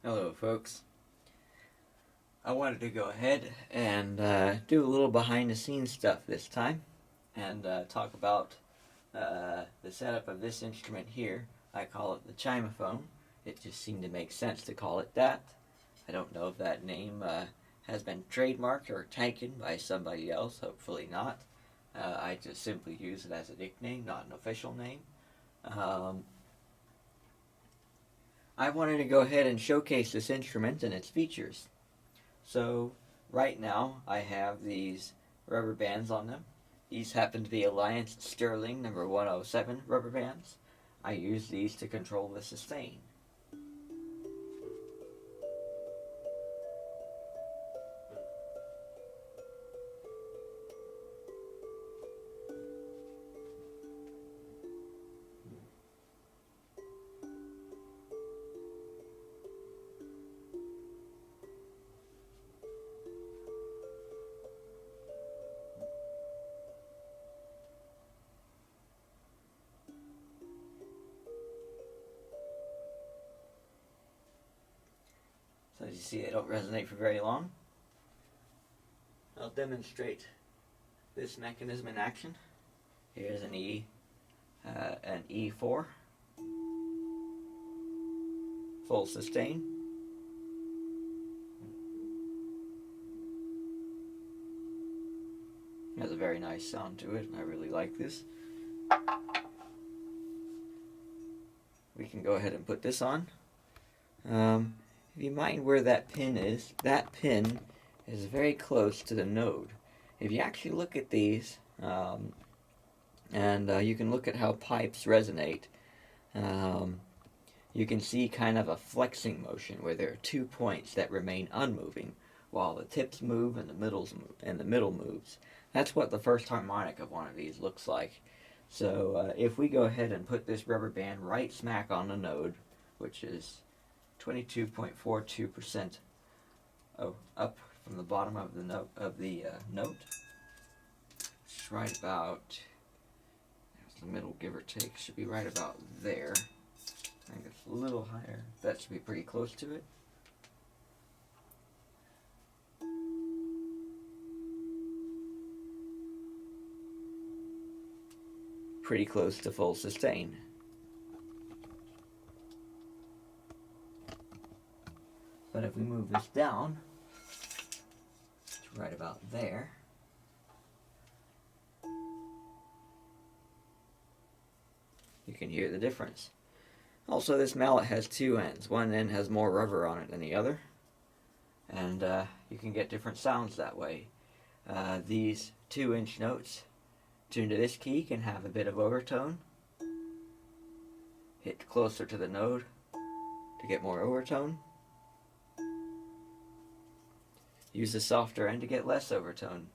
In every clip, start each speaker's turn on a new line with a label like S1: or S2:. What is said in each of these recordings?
S1: Hello folks. I wanted to go ahead and do a little behind the scenes stuff this time and talk about the setup of this instrument here. I call it the chimephone. It just seemed to make sense to call it that. I don't know if that name has been trademarked or taken by somebody else, hopefully not. I just simply use it as a nickname, not an official name. Um, I wanted to go ahead and showcase this instrument and its features. So right now I have these rubber bands on them. These happen to be Alliance Sterling number 107 rubber bands. I use these to control the sustain. So as you see, they don't resonate for very long. I'll demonstrate this mechanism in action. Here's an E4, full sustain. It has a very nice sound to it. I really like this. We can go ahead and put this on. If you mind where that pin is very close to the node. If you actually look at these, and you can look at how pipes resonate, you can see kind of a flexing motion where there are 2 points that remain unmoving while the tips move and the middle moves. That's what the first harmonic of one of these looks like. So if we go ahead and put this rubber band right smack on the node, which is 22.42% up from the bottom of the note. It's right about, that's the middle, give or take, should be right about there. I think it's a little higher. That should be pretty close to it. Pretty close to full sustain. But if we move this down, it's right about there. You can hear the difference. Also, this mallet has 2 ends. One end has more rubber on it than the other, and you can get different sounds that way. These 2-inch notes tuned to this key can have a bit of overtone. Hit closer to the node to get more overtone. Use the softer end to get less overtone.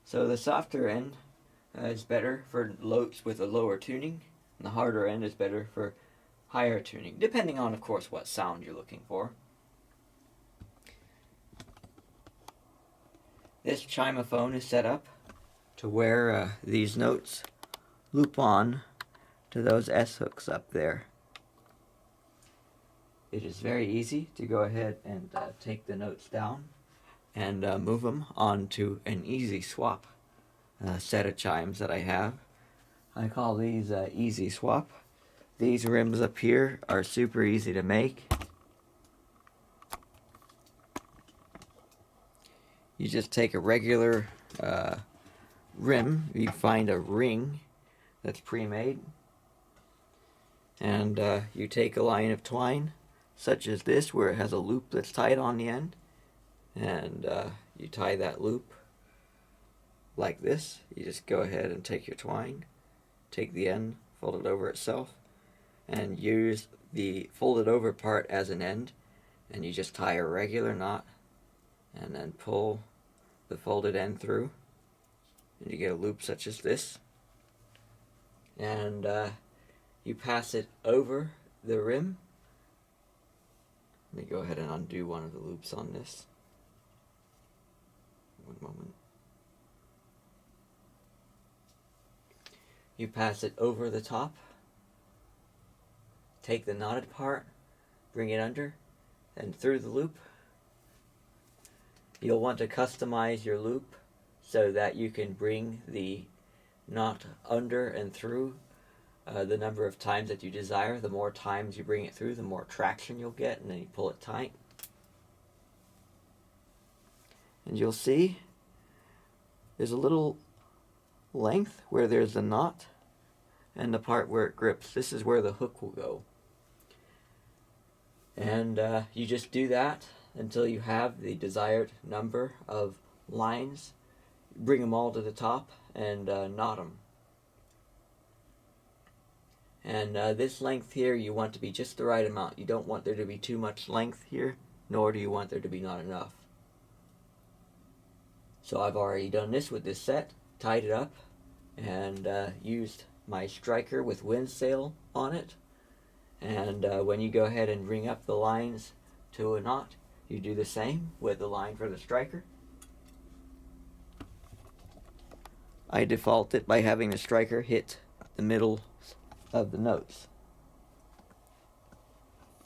S1: So the softer end is better for notes with a lower tuning, and the harder end is better for higher tuning, depending on, of course, what sound you're looking for. This chimephone is set up to where these notes loop on to those S hooks up there. It is very easy to go ahead and take the notes down and move them onto an easy swap set of chimes that I have. I call these easy swap. These rims up here are super easy to make. You just take a regular rim, you find a ring that's pre-made, and you take a line of twine such as this where it has a loop that's tied on the end, and you tie that loop like this. You just go ahead and take your twine, take the end, fold it over itself, and use the folded over part as an end, and you just tie a regular knot and then pull the folded end through, and you get a loop such as this, and you pass it over the rim. Let me go ahead and undo one of the loops on this. One moment. You pass it over the top, take the knotted part, bring it under, and through the loop. You'll want to customize your loop so that you can bring the knot under and through the number of times that you desire. The more times you bring it through, the more traction you'll get, and then you pull it tight. And you'll see there's a little length where there's the knot and the part where it grips. This is where the hook will go. And you just do that until you have the desired number of lines. Bring them all to the top and knot them. And this length here you want to be just the right amount. You don't want there to be too much length here, nor do you want there to be not enough. So I've already done this with this set, tied it up, and used my striker with wind sail on it. And when you go ahead and bring up the lines to a knot, you do the same with the line for the striker. I default it by having the striker hit the middle of the notes.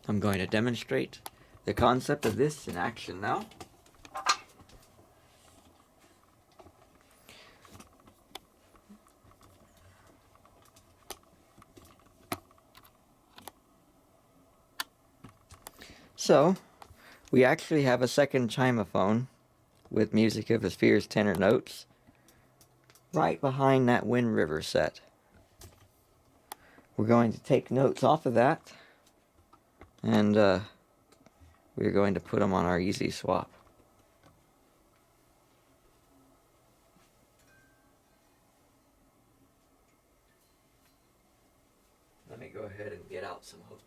S1: I'm going to demonstrate the concept of this in action now. So, we actually have a second chimeophone with music of the sphere's tenor notes right behind that Wind River set. We're going to take notes off of that, and we're going to put them on our easy swap. Let me go ahead and get out some hooks.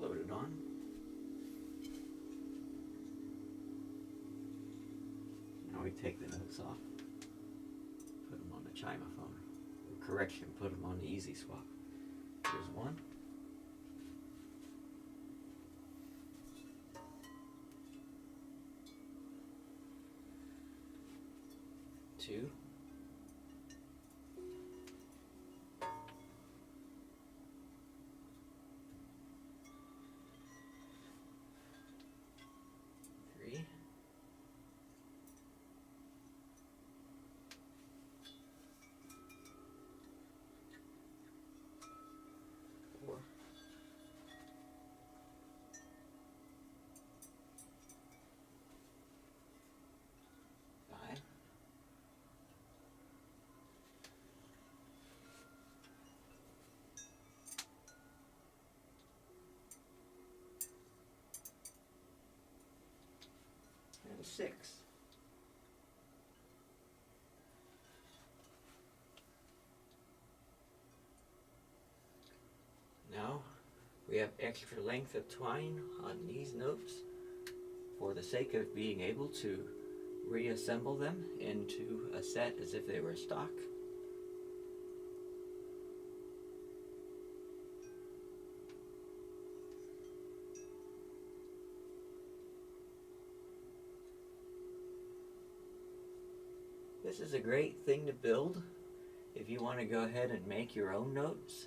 S1: Loaded on. Now we take the notes off, put them on the chimeophone. Correction, put them on the easy swap. Here's one. Two. And 6. Now we have extra length of twine on these notes for the sake of being able to reassemble them into a set as if they were stock. This is a great thing to build if you want to go ahead and make your own notes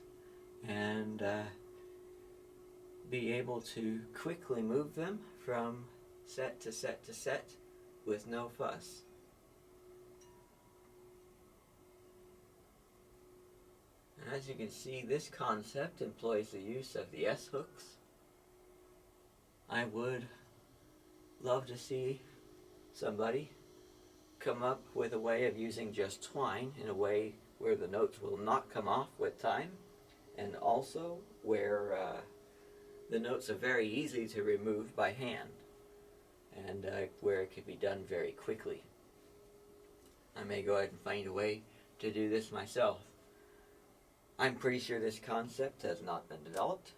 S1: and be able to quickly move them from set to set to set with no fuss. And as you can see, this concept employs the use of the S hooks. I would love to see somebody come up with a way of using just twine in a way where the notes will not come off with time, and also where the notes are very easy to remove by hand, and where it can be done very quickly. I may go ahead and find a way to do this myself. I'm pretty sure this concept has not been developed.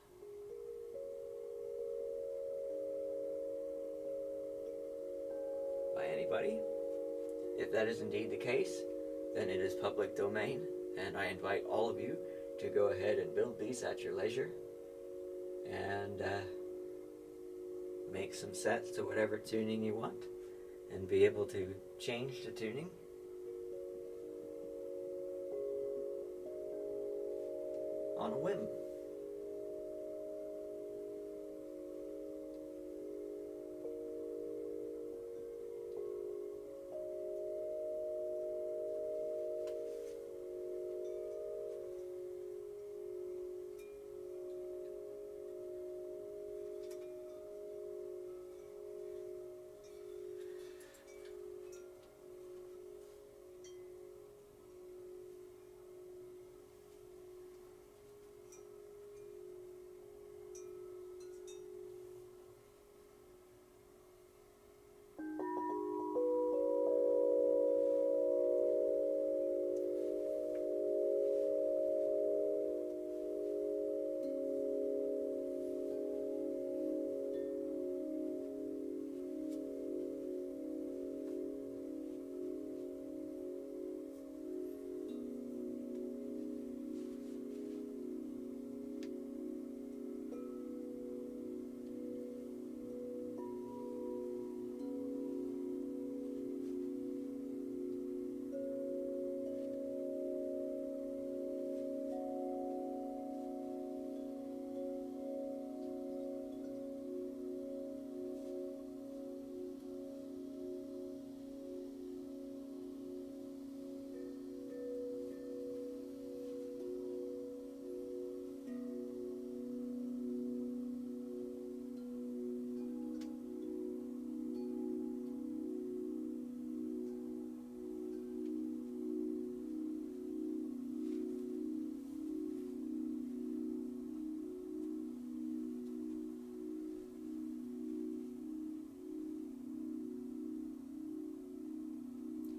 S1: By anybody. If that is indeed the case, then it is public domain, and I invite all of you to go ahead and build these at your leisure and make some sets to whatever tuning you want and be able to change the tuning on a whim.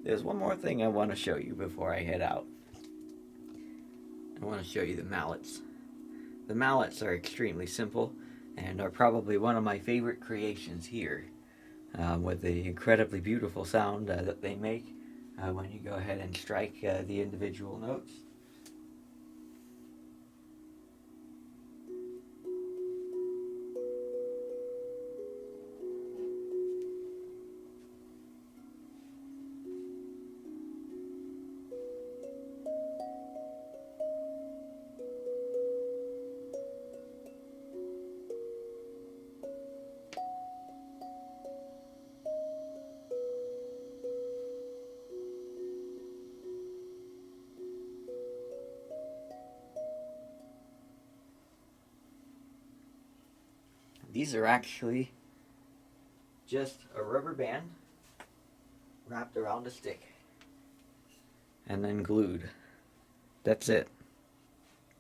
S1: There's one more thing I want to show you before I head out. I want to show you the mallets. The mallets are extremely simple and are probably one of my favorite creations here, with the incredibly beautiful sound that they make when you go ahead and strike the individual notes. These are actually just a rubber band wrapped around a stick and then glued. That's it.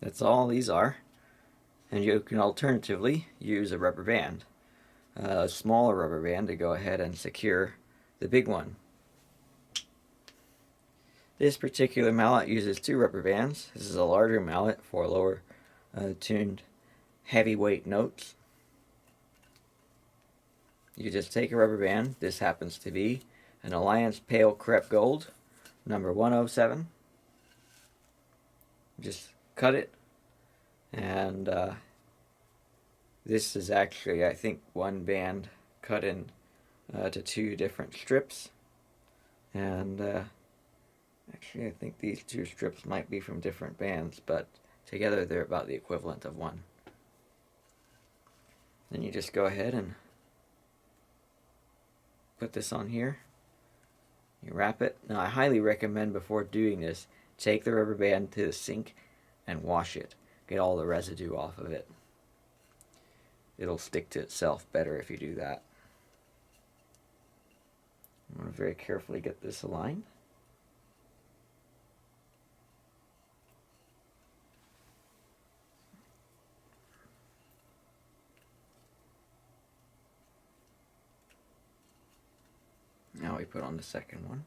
S1: That's all these are. And you can alternatively use a rubber band, a smaller rubber band, to go ahead and secure the big one. This particular mallet uses 2 rubber bands. This is a larger mallet for lower tuned heavyweight notes. You just take a rubber band. This happens to be an Alliance Pale Crepe Gold, number 107. Just cut it, and this is actually, I think, one band cut in to 2 different strips, and actually I think these 2 strips might be from different bands, but together they're about the equivalent of one. Then you just go ahead and put this on here. You wrap it. Now I highly recommend before doing this, take the rubber band to the sink and wash it. Get all the residue off of it. It'll stick to itself better if you do that. I'm going to very carefully get this aligned. Now we put on the second one.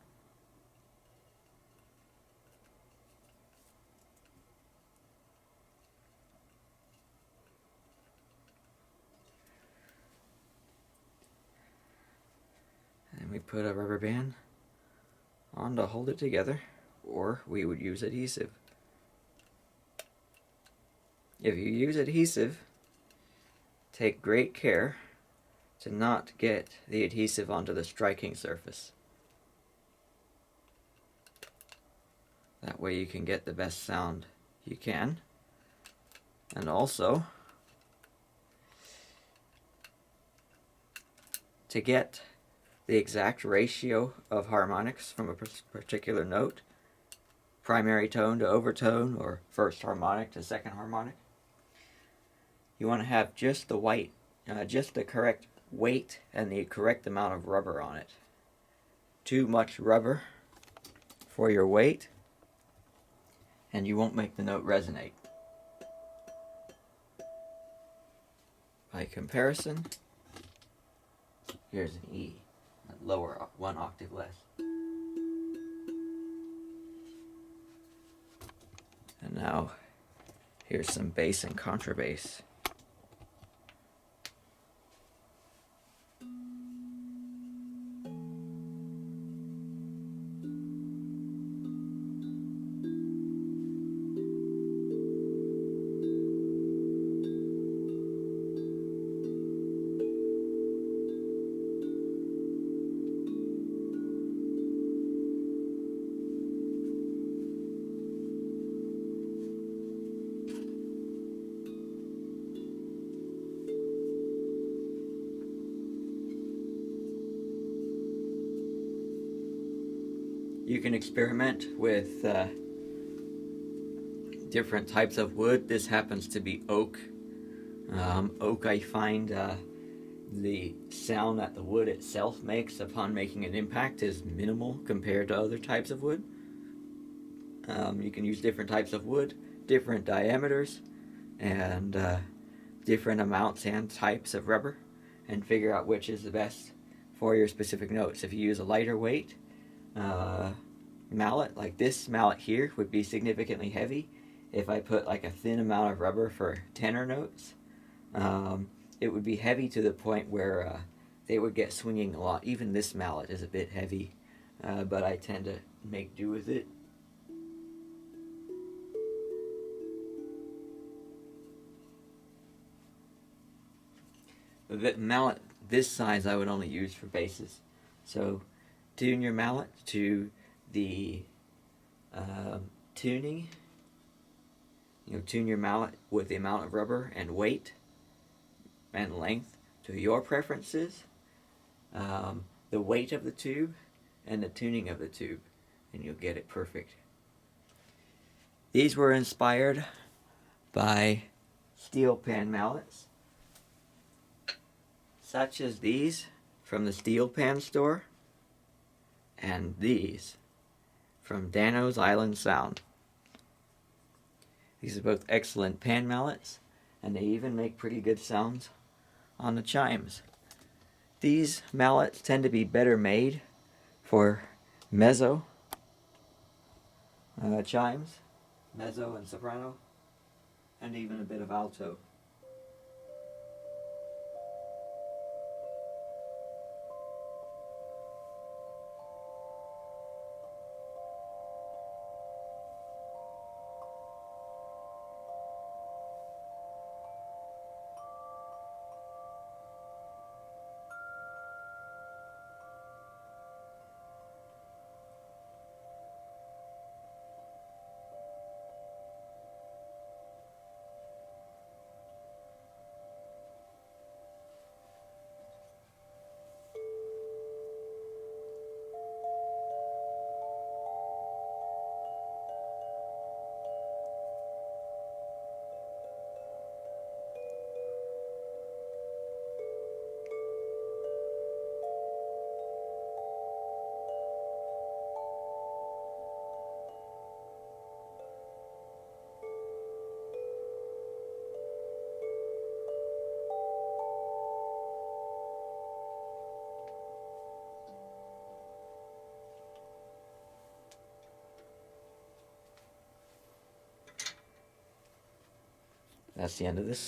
S1: And we put a rubber band on to hold it together, or we would use adhesive. If you use adhesive, take great care to not get the adhesive onto the striking surface. That way you can get the best sound you can. And also, to get the exact ratio of harmonics from a particular note, primary tone to overtone, or first harmonic to second harmonic, you want to have just the correct weight and the correct amount of rubber on it. Too much rubber for your weight, and you won't make the note resonate. By comparison, here's an E, lower, one octave less. And now, here's some bass and contrabass. You can experiment with different types of wood. This happens to be oak. Oak, I find the sound that the wood itself makes upon making an impact is minimal compared to other types of wood. You can use different types of wood, different diameters, and different amounts and types of rubber, and figure out which is the best for your specific notes. If you use a lighter weight mallet, like this mallet here, would be significantly heavy. If I put like a thin amount of rubber for tenor notes, it would be heavy to the point where they would get swinging a lot. Even this mallet is a bit heavy, but I tend to make do with it. The mallet this size I would only use for basses. So tune your mallet to the tuning. Tune your mallet with the amount of rubber and weight and length to your preferences, the weight of the tube, and the tuning of the tube, and you'll get it perfect. These were inspired by Steelpan mallets, such as these from the Steelpan Store, and these from Dano's Island Sound. These are both excellent pan mallets, and they even make pretty good sounds on the chimes. These mallets tend to be better made for mezzo chimes, mezzo and soprano, and even a bit of alto. that's the end of this